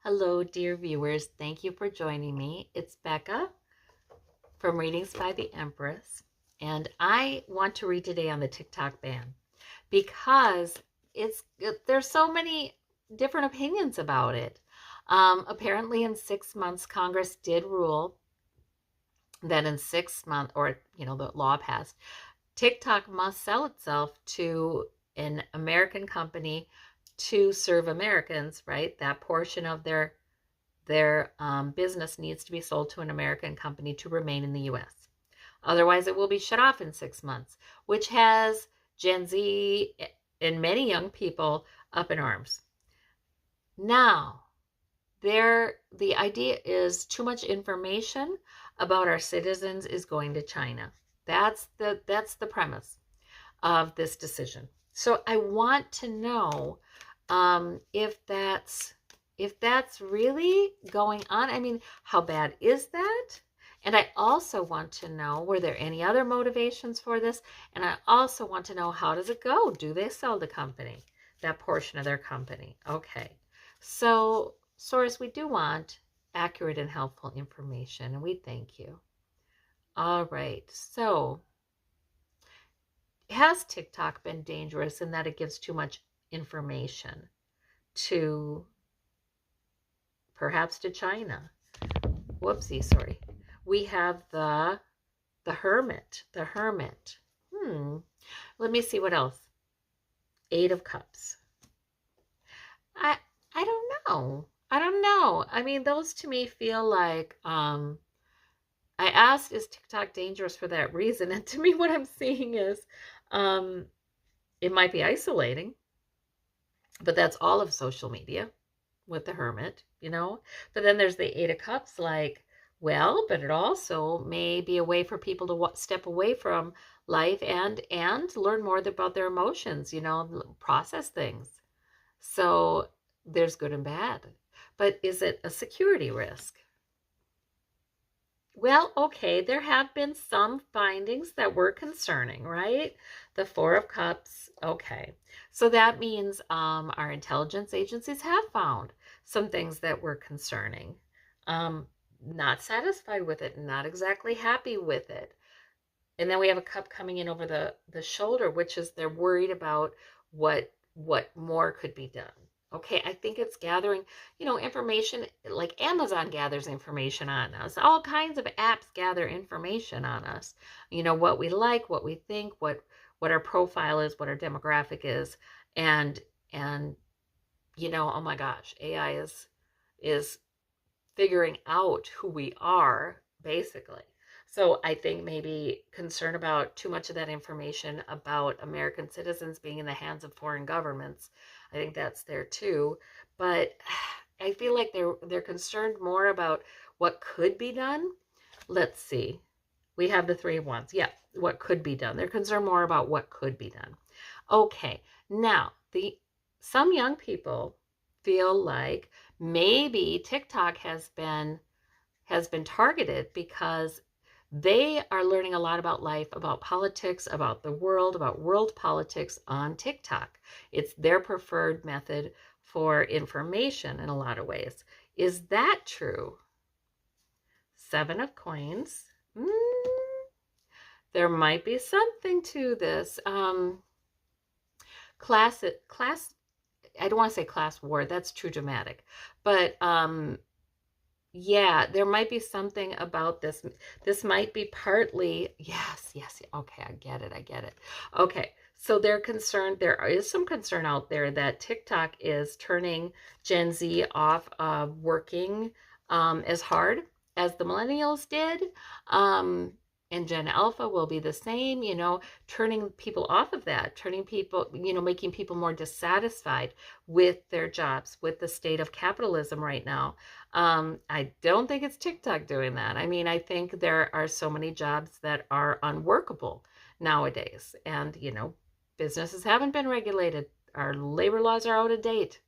Hello, dear viewers. Thank you for joining me. It's Becca from Readings by the Empress, and I want to read today on the TikTok ban because there's so many different opinions about it. Apparently, in 6 months, Congress did rule that in 6 months, or the law passed, TikTok must sell itself to an American company to serve Americans, right? That portion of their business needs to be sold to an American company to remain in the US. Otherwise, it will be shut off in 6 months, which has Gen Z and many young people up in arms. Now, the idea is too much information about our citizens is going to China. That's the premise of this decision. So I want to know if that's really going on. I mean, how bad is that? And I also want to know, were there any other motivations for this? And I also want to know, how does it go? Do they sell the company, that portion of their company? Okay. So, source, we do want accurate and helpful information, and we thank you. All right. So, has TikTok been dangerous in that it gives too much information to perhaps to China? Whoopsie, sorry. We have the hermit. Let me see what else. Eight of Cups. I don't know. I mean, those to me feel like I asked, is TikTok dangerous for that reason? And to me, what I'm seeing is it might be isolating, but that's all of social media with the hermit, But then there's the Eight of Cups, like, well, but it also may be a way for people to step away from life and learn more about their emotions, process things. So there's good and bad. But is it a security risk? Well, okay, there have been some findings that were concerning, right? The Four of Cups, okay. So that means our intelligence agencies have found some things that were concerning. Not satisfied with it, not exactly happy with it. And then we have a cup coming in over the shoulder, which is they're worried about what more could be done. Okay, I think it's gathering, information, like Amazon gathers information on us. All kinds of apps gather information on us. What we like, what we think, what our profile is, what our demographic is, and oh my gosh, AI is figuring out who we are, basically. So I think maybe concern about too much of that information about American citizens being in the hands of foreign governments. I think that's there too. But I feel like they're concerned more about what could be done. Let's see. We have the Three of Wands. Yeah, what could be done. They're concerned more about what could be done. Okay, now some young people feel like maybe TikTok has been targeted because they are learning a lot about life, about politics, about the world, about world politics on TikTok. It's their preferred method for information in a lot of ways. Is that true? Seven of Coins. There might be something to this. Class, I don't want to say class war. That's too dramatic. But yeah, there might be something about this. This might be partly, yes. Okay, I get it. Okay, so they're concerned, there is some concern out there that TikTok is turning Gen Z off of working as hard as the millennials did. And Gen Alpha will be the same, turning people off of that, turning people, making people more dissatisfied with their jobs, with the state of capitalism right now. I don't think it's TikTok doing that. I mean, I think there are so many jobs that are unworkable nowadays. And, businesses haven't been regulated. Our labor laws are out of date.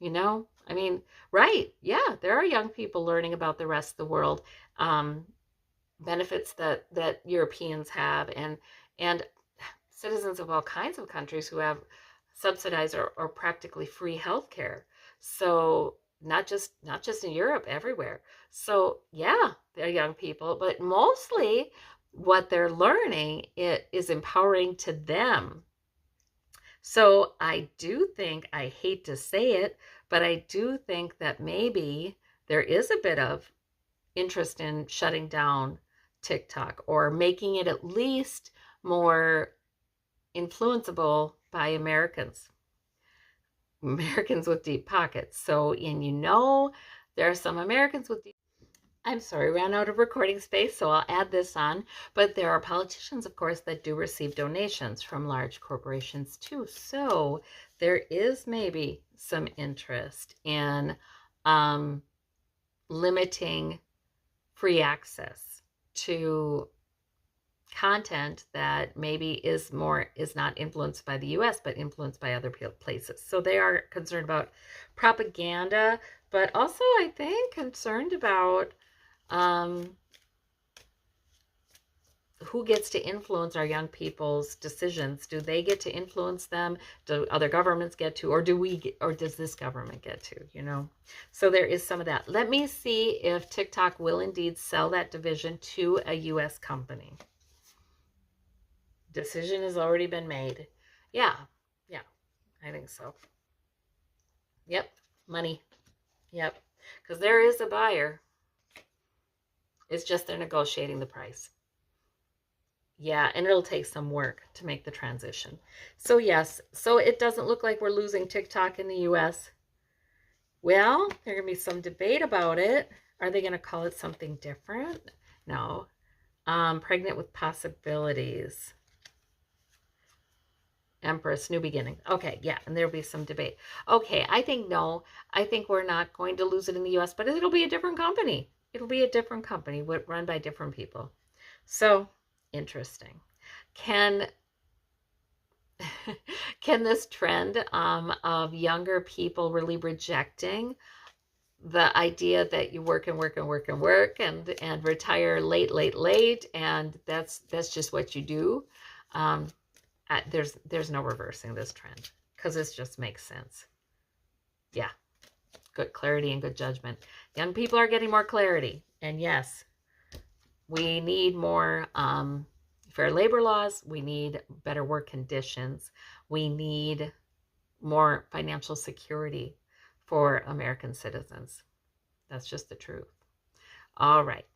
I mean, right. Yeah, there are young people learning about the rest of the world. Benefits that Europeans have, and citizens of all kinds of countries who have subsidized or practically free healthcare. So not just in Europe, everywhere. So yeah, they're young people, but mostly what they're learning it is empowering to them. So I do think, I hate to say it, but I do think that maybe there is a bit of interest in shutting down TikTok or making it at least more influenceable by Americans. Americans with deep pockets. So, and there are some Americans with deep, I'm sorry, ran out of recording space, so I'll add this on. But there are politicians, of course, that do receive donations from large corporations too. So there is maybe some interest in um, limiting free access to content that maybe is not influenced by the US but influenced by other places. So they are concerned about propaganda, but also I think concerned about um, who gets to influence our young people's decisions. Do they get to influence them? Do other governments get to, or does this government get to? So there is some of that. Let me see if TikTok will indeed sell that division to a US company. Decision has already been made. Yeah, yeah, I think so. Yep, money. Yep, because there is a buyer. It's just they're negotiating the price. Yeah, and it'll take some work to make the transition. So yes, so it doesn't look like we're losing TikTok in the US. Well, there's going to be some debate about it. Are they going to call it something different? No. Pregnant with possibilities. Empress, new beginning. Okay, yeah, and there'll be some debate. Okay, I think no. I think we're not going to lose it in the US, but it'll be a different company. It'll be a different company run by different people. So, interesting. Can can this trend of younger people really rejecting the idea that you work and work and work and work and retire late, and that's just what you do? Um, there's no reversing this trend because this just makes sense. Yeah, good clarity and good judgment. Young people are getting more clarity, and yes, we need more fair labor laws. We need better work conditions. We need more financial security for American citizens. That's just the truth. All right.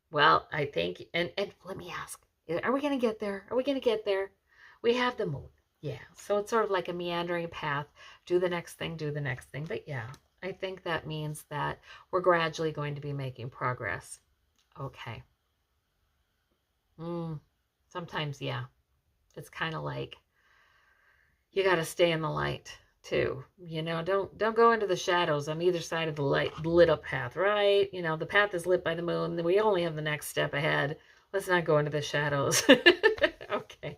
Well, I think, and let me ask, are we going to get there? Are we going to get there? We have the moon. Yeah. So it's sort of like a meandering path. Do the next thing, do the next thing. But yeah, I think that means that we're gradually going to be making progress. Okay. Sometimes, yeah. It's kind of like you got to stay in the light too. Don't go into the shadows on either side of the lit up path, right? The path is lit by the moon. We only have the next step ahead. Let's not go into the shadows. Okay.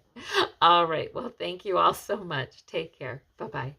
All right. Well, thank you all so much. Take care. Bye-bye.